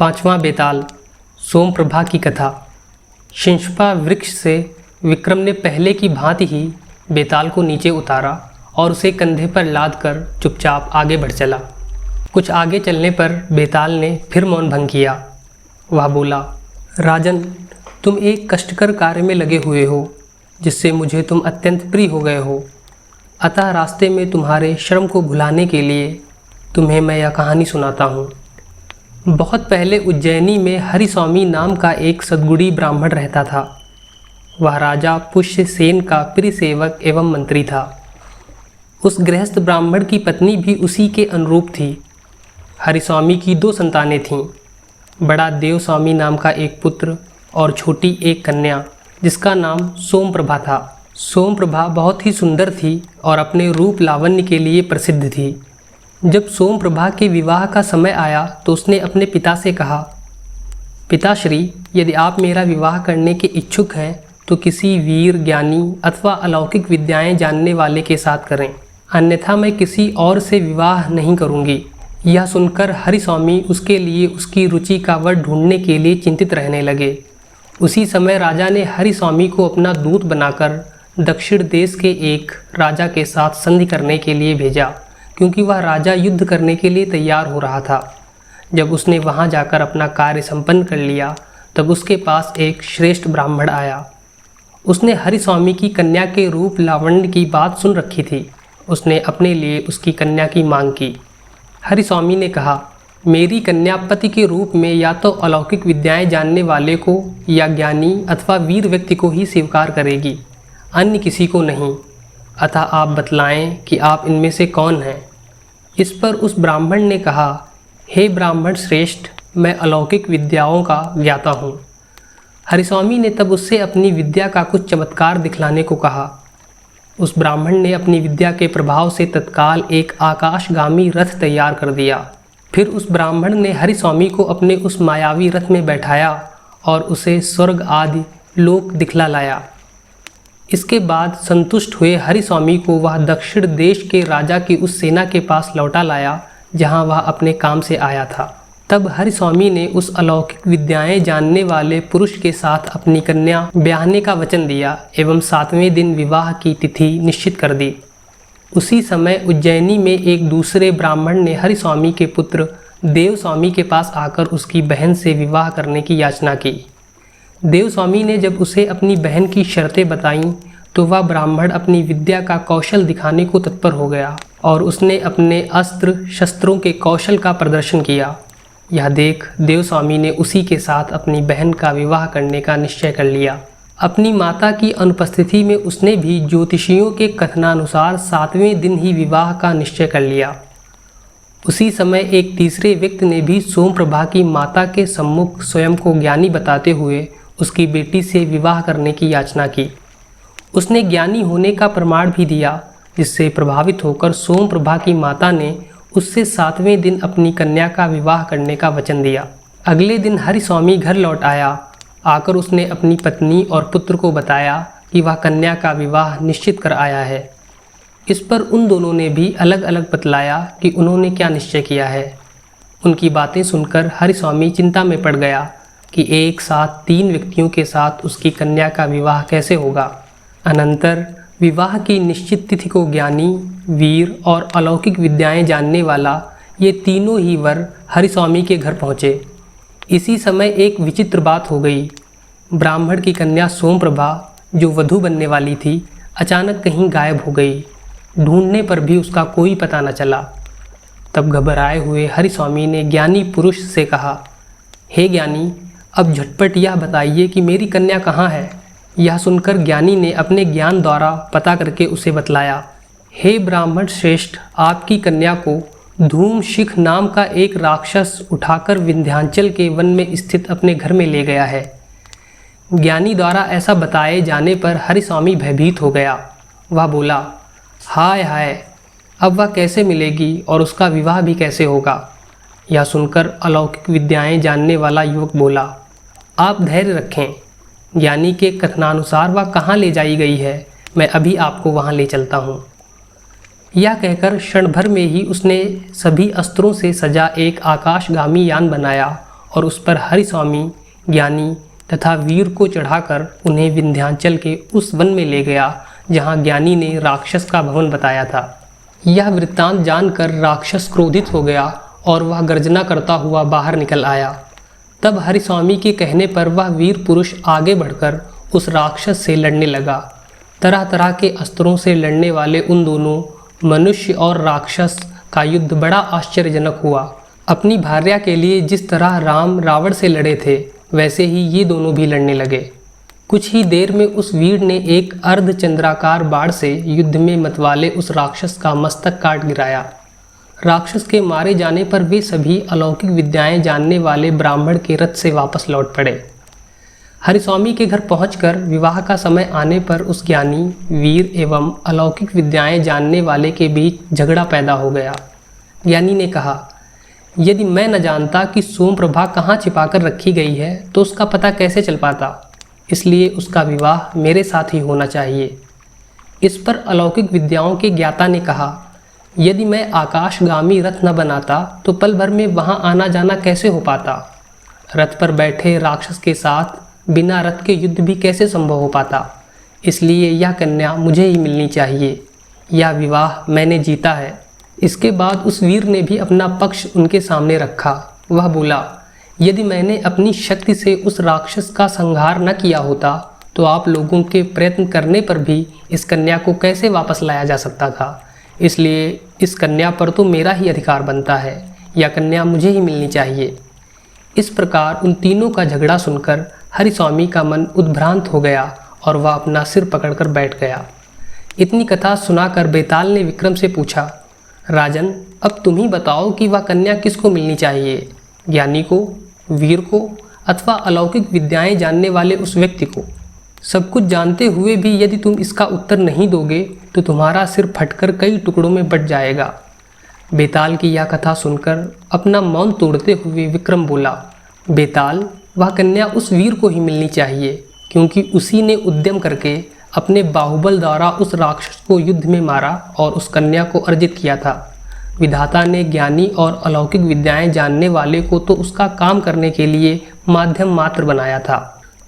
पांचवा बेताल सोमप्रभा की कथा। शिंशपा वृक्ष से विक्रम ने पहले की भांति ही बेताल को नीचे उतारा और उसे कंधे पर लाद कर चुपचाप आगे बढ़ चला। कुछ आगे चलने पर बेताल ने फिर मौन भंग किया। वह बोला, राजन, तुम एक कष्टकर कार्य में लगे हुए हो जिससे मुझे तुम अत्यंत प्रिय हो गए हो। अतः रास्ते में तुम्हारे श्रम को भुलाने के लिए तुम्हें मैं यह कहानी सुनाता हूँ। बहुत पहले उज्जैनी में हरिस्वामी नाम का एक सद्गुणी ब्राह्मण रहता था। वह राजा पुष्यसेन का प्रिय सेवक एवं मंत्री था। उस गृहस्थ ब्राह्मण की पत्नी भी उसी के अनुरूप थी। हरिस्वामी की 2 संतानें थीं। बड़ा देवस्वामी नाम का एक पुत्र और छोटी एक कन्या जिसका नाम सोमप्रभा था। सोमप्रभा बहुत ही सुंदर थी और अपने रूप लावण्य के लिए प्रसिद्ध थी। जब सोमप्रभा के विवाह का समय आया तो उसने अपने पिता से कहा, पिताश्री, यदि आप मेरा विवाह करने के इच्छुक हैं तो किसी वीर, ज्ञानी अथवा अलौकिक विद्याएं जानने वाले के साथ करें, अन्यथा मैं किसी और से विवाह नहीं करूंगी। यह सुनकर हरिस्वामी उसके लिए उसकी रुचि का वर ढूंढने के लिए चिंतित रहने लगे। उसी समय राजा ने हरिस्वामी को अपना दूत बनाकर दक्षिण देश के एक राजा के साथ संधि करने के लिए भेजा, क्योंकि वह राजा युद्ध करने के लिए तैयार हो रहा था। जब उसने वहां जाकर अपना कार्य संपन्न कर लिया तब उसके पास एक श्रेष्ठ ब्राह्मण आया। उसने हरिस्वामी की कन्या के रूप लावण्य की बात सुन रखी थी। उसने अपने लिए उसकी कन्या की मांग की। हरिस्वामी ने कहा, मेरी कन्या पति के रूप में या तो अलौकिक विद्याएं जानने वाले को या ज्ञानी अथवा वीर व्यक्ति को ही स्वीकार करेगी, अन्य किसी को नहीं। अतः आप बतलाएं कि आप इनमें से कौन हैं। इस पर उस ब्राह्मण ने कहा, हे ब्राह्मण श्रेष्ठ, मैं अलौकिक विद्याओं का ज्ञाता हूँ। हरिस्वामी ने तब उससे अपनी विद्या का कुछ चमत्कार दिखलाने को कहा। उस ब्राह्मण ने अपनी विद्या के प्रभाव से तत्काल एक आकाशगामी रथ तैयार कर दिया। फिर उस ब्राह्मण ने हरिस्वामी को अपने उस मायावी रथ में बैठाया और उसे स्वर्ग आदि लोक दिखला लाया। इसके बाद संतुष्ट हुए हरिस्वामी को वह दक्षिण देश के राजा की उस सेना के पास लौटा लाया जहां वह अपने काम से आया था। तब हरिस्वामी ने उस अलौकिक विद्याएं जानने वाले पुरुष के साथ अपनी कन्या ब्याहने का वचन दिया एवं 7वें दिन विवाह की तिथि निश्चित कर दी। उसी समय उज्जैनी में एक दूसरे ब्राह्मण ने हरिस्वामी के पुत्र देवस्वामी के पास आकर उसकी बहन से विवाह करने की याचना की। देवस्वामी ने जब उसे अपनी बहन की शर्तें बताईं तो वह ब्राह्मण अपनी विद्या का कौशल दिखाने को तत्पर हो गया और उसने अपने अस्त्र शस्त्रों के कौशल का प्रदर्शन किया। यह देख देवस्वामी ने उसी के साथ अपनी बहन का विवाह करने का निश्चय कर लिया। अपनी माता की अनुपस्थिति में उसने भी ज्योतिषियों के कथनानुसार 7वें दिन ही विवाह का निश्चय कर लिया। उसी समय एक तीसरे व्यक्ति ने भी सोमप्रभा की माता के सम्मुख स्वयं को ज्ञानी बताते हुए उसकी बेटी से विवाह करने की याचना की। उसने ज्ञानी होने का प्रमाण भी दिया, जिससे प्रभावित होकर सोमप्रभा की माता ने उससे 7वें दिन अपनी कन्या का विवाह करने का वचन दिया। अगले दिन हरिस्वामी घर लौट आया। आकर उसने अपनी पत्नी और पुत्र को बताया कि वह कन्या का विवाह निश्चित कर आया है। इस पर उन दोनों ने भी अलग अलग बतलाया कि उन्होंने क्या निश्चय किया है। उनकी बातें सुनकर हरिस्वामी चिंता में पड़ गया कि एक साथ 3 व्यक्तियों के साथ उसकी कन्या का विवाह कैसे होगा। अनंतर विवाह की निश्चित तिथि को ज्ञानी, वीर और अलौकिक विद्याएं जानने वाला ये तीनों ही वर हरिस्वामी के घर पहुँचे। इसी समय एक विचित्र बात हो गई। ब्राह्मण की कन्या सोमप्रभा, जो वधू बनने वाली थी, अचानक कहीं गायब हो गई। ढूंढने पर भी उसका कोई पता न चला। तब घबराए हुए हरिस्वामी ने ज्ञानी पुरुष से कहा, हे ज्ञानी, अब झटपट यह बताइए कि मेरी कन्या कहाँ है। यह सुनकर ज्ञानी ने अपने ज्ञान द्वारा पता करके उसे बतलाया, हे ब्राह्मण श्रेष्ठ, आपकी कन्या को धूमशिख नाम का एक राक्षस उठाकर विंध्याचल के वन में स्थित अपने घर में ले गया है। ज्ञानी द्वारा ऐसा बताए जाने पर हरिस्वामी भयभीत हो गया। वह बोला, हाय हाय, अब वह कैसे मिलेगी और उसका विवाह भी कैसे होगा। यह सुनकर अलौकिक विद्याएं जानने वाला युवक बोला, आप धैर्य रखें, ज्ञानी के कथनानुसार वह कहाँ ले जाई गई है, मैं अभी आपको वहाँ ले चलता हूँ। यह कहकर क्षण भर में ही उसने सभी अस्त्रों से सजा एक आकाशगामी यान बनाया और उस पर हरिस्वामी ज्ञानी तथा वीर को चढ़ाकर उन्हें विंध्याचल के उस वन में ले गया जहाँ ज्ञानी ने राक्षस का भवन बताया था। यह वृत्तांत जानकर राक्षस क्रोधित हो गया और वह गर्जना करता हुआ बाहर निकल आया। तब हरिस्वामी के कहने पर वह वीर पुरुष आगे बढ़कर उस राक्षस से लड़ने लगा। तरह तरह के अस्त्रों से लड़ने वाले उन दोनों मनुष्य और राक्षस का युद्ध बड़ा आश्चर्यजनक हुआ। अपनी भार्या के लिए जिस तरह राम रावण से लड़े थे वैसे ही ये दोनों भी लड़ने लगे। कुछ ही देर में उस वीर ने एक अर्धचंद्राकार बाण से युद्ध में मतवाले उस राक्षस का मस्तक काट गिराया। राक्षस के मारे जाने पर वे सभी अलौकिक विद्याएं जानने वाले ब्राह्मण के रथ से वापस लौट पड़े। हरिस्वामी के घर पहुंचकर विवाह का समय आने पर उस ज्ञानी वीर एवं अलौकिक विद्याएं जानने वाले के बीच झगड़ा पैदा हो गया। ज्ञानी ने कहा, यदि मैं न जानता कि सोमप्रभा कहाँ छिपाकर रखी गई है तो उसका पता कैसे चल पाता, इसलिए उसका विवाह मेरे साथ ही होना चाहिए। इस पर अलौकिक विद्याओं के ज्ञाता ने कहा, यदि मैं आकाशगामी रथ न बनाता तो पल भर में वहाँ आना जाना कैसे हो पाता। रथ पर बैठे राक्षस के साथ बिना रथ के युद्ध भी कैसे संभव हो पाता। इसलिए यह कन्या मुझे ही मिलनी चाहिए। यह विवाह मैंने जीता है। इसके बाद उस वीर ने भी अपना पक्ष उनके सामने रखा। वह बोला, यदि मैंने अपनी शक्ति से उस राक्षस का संहार न किया होता तो आप लोगों के प्रयत्न करने पर भी इस कन्या को कैसे वापस लाया जा सकता था। इसलिए इस कन्या पर तो मेरा ही अधिकार बनता है। यह कन्या मुझे ही मिलनी चाहिए। इस प्रकार उन तीनों का झगड़ा सुनकर हरिस्वामी का मन उद्भ्रांत हो गया और वह अपना सिर पकड़कर बैठ गया। इतनी कथा सुनाकर बेताल ने विक्रम से पूछा, राजन, अब तुम ही बताओ कि वह कन्या किसको मिलनी चाहिए, ज्ञानी को, वीर को अथवा अलौकिक विद्याएं जानने वाले उस व्यक्ति को। सब कुछ जानते हुए भी यदि तुम इसका उत्तर नहीं दोगे तो तुम्हारा सिर फटकर कई टुकड़ों में बट जाएगा। बेताल की यह कथा सुनकर अपना मौन तोड़ते हुए विक्रम बोला, बेताल, वह कन्या उस वीर को ही मिलनी चाहिए क्योंकि उसी ने उद्यम करके अपने बाहुबल द्वारा उस राक्षस को युद्ध में मारा और उस कन्या को अर्जित किया था। विधाता ने ज्ञानी और अलौकिक विद्याएं जानने वाले को तो उसका काम करने के लिए माध्यम मात्र बनाया था।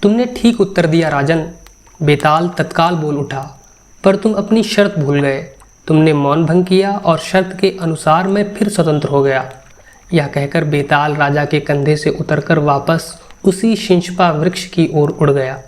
तुमने ठीक उत्तर दिया राजन। बेताल तत्काल बोल उठा, पर तुम अपनी शर्त भूल गए। तुमने मौन भंग किया और शर्त के अनुसार मैं फिर स्वतंत्र हो गया। यह कहकर बेताल राजा के कंधे से उतरकर वापस उसी शिंशपा वृक्ष की ओर उड़ गया।